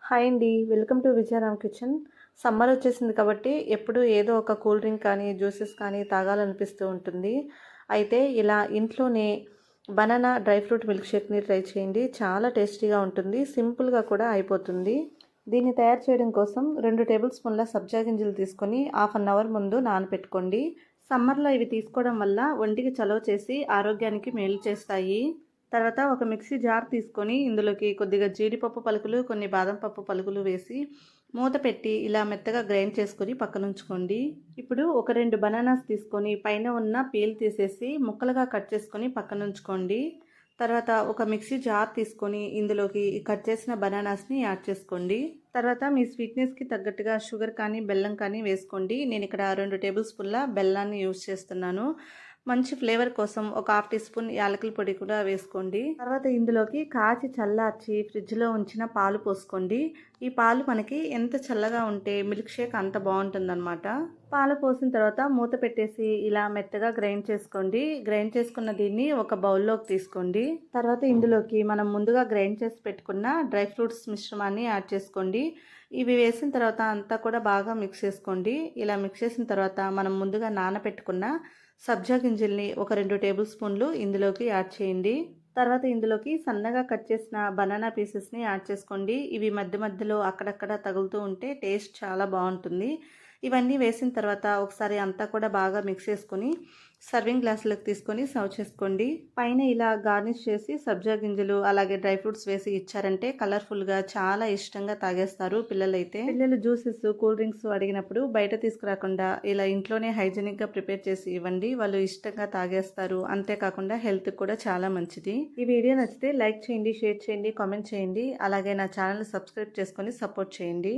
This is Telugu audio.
హాయ్ అండి. Welcome to Vijayaram kitchen. Summer వచ్చేసింది కాబట్టి ఎప్పుడు ఏదో ఒక కూల్ డ్రింక్ కానీ, జ్యూసెస్ కానీ తాగాలనిపిస్తూ ఉంటుంది. అయితే ఇలా ఇంట్లోనే బనానా డ్రై ఫ్రూట్ మిల్క్ షేక్‌ని ట్రై చేయండి. చాలా టేస్టీగా ఉంటుంది. సింపుల్‌గా కూడా అయిపోతుంది. దీన్ని తయారు చేయడం కోసం 2 టేబుల్ స్పూన్ల సబ్జా గింజలు తీసుకొని హాఫ్ అన్ అవర్ ముందు నానబెట్టుకోండి. సమ్మర్లో ఇవి తీసుకోవడం వల్ల ఒంటికి చలవ చేసి ఆరోగ్యానికి మేలు చేస్తాయి. తర్వాత ఒక మిక్సీ జార్ తీసుకొని ఇందులోకి కొద్దిగా జీడిపప్పు పలుకులు, కొన్ని బాదం పప్పు పలుకులు వేసి మూత పెట్టి ఇలా మెత్తగా గ్రైండ్ చేసుకొని పక్కనుంచుకోండి. ఇప్పుడు ఒక 2 బనానాస్ తీసుకొని పైన ఉన్న పీల్ తీసేసి ముక్కలుగా కట్ చేసుకొని పక్కనుంచుకోండి. తర్వాత ఒక మిక్సీ జార్ తీసుకొని ఇందులోకి కట్ చేసిన బనానాస్ని యాడ్ చేసుకోండి. తర్వాత మీ స్వీట్నెస్కి తగ్గట్టుగా షుగర్ కానీ బెల్లం కానీ వేసుకోండి. నేను ఇక్కడ 2 టేబుల్ స్పూన్ల బెల్లాన్ని యూజ్ చేస్తున్నాను. మంచి ఫ్లేవర్ కోసం ఒక హాఫ్ టీ స్పూన్ యాలకుల పొడి కూడా వేసుకోండి. తర్వాత ఇందులోకి కాచి చల్లార్చి ఫ్రిడ్జ్లో ఉంచిన పాలు పోసుకోండి. ఈ పాలు మనకి ఎంత చల్లగా ఉంటే మిల్క్ షేక్ అంత బాగుంటుందన్నమాట. పాలు పోసిన తర్వాత మూత పెట్టేసి ఇలా మెత్తగా గ్రైండ్ చేసుకోండి. గ్రైండ్ చేసుకున్న దీన్ని ఒక బౌల్లోకి తీసుకోండి. తర్వాత ఇందులోకి మనం ముందుగా గ్రైండ్ చేసి పెట్టుకున్న డ్రై ఫ్రూట్స్ మిశ్రమాన్ని యాడ్ చేసుకోండి. ఇవి వేసిన తర్వాత అంతా కూడా బాగా మిక్స్ చేసుకోండి. ఇలా మిక్స్ చేసిన తర్వాత మనం ముందుగా నానబెట్టుకున్న సబ్జా గింజల్ని ఒక 2 టేబుల్ స్పూన్లు ఇందులోకి యాడ్ చేయండి. తర్వాత ఇందులోకి సన్నగా కట్ చేసిన బనానా పీసెస్ని యాడ్ చేసుకోండి. ఇవి మధ్య మధ్యలో అక్కడక్కడ తగులుతూ ఉంటే టేస్ట్ చాలా బాగుంటుంది. ఇవన్నీ వేసిన తర్వాత ఒకసారి అంతా కూడా బాగా మిక్స్ చేసుకొని సర్వింగ్ గ్లాసులకు తీసుకొని సర్వ్ చేసుకోండి. పైన ఇలా గార్నిష్ చేసి సబ్జా గింజలు అలాగే డ్రై ఫ్రూట్స్ వేసి ఇచ్చారంటే కలర్ఫుల్గా చాలా ఇష్టంగా తాగేస్తారు పిల్లలైతే. పిల్లలు జ్యూసెస్, కూల్ డ్రింక్స్ అడిగినప్పుడు బయట తీసుకురాకుండా ఇలా ఇంట్లోనే హైజీనిక్గా ప్రిపేర్ చేసి ఇవ్వండి. వాళ్ళు ఇష్టంగా తాగేస్తారు. అంతేకాకుండా హెల్త్కి కూడా చాలా మంచిది. ఈ వీడియో నచ్చితే లైక్ చేయండి, షేర్ చేయండి, కామెంట్ చేయండి. అలాగే నా ఛానల్ సబ్స్క్రైబ్ చేసుకొని సపోర్ట్ చేయండి.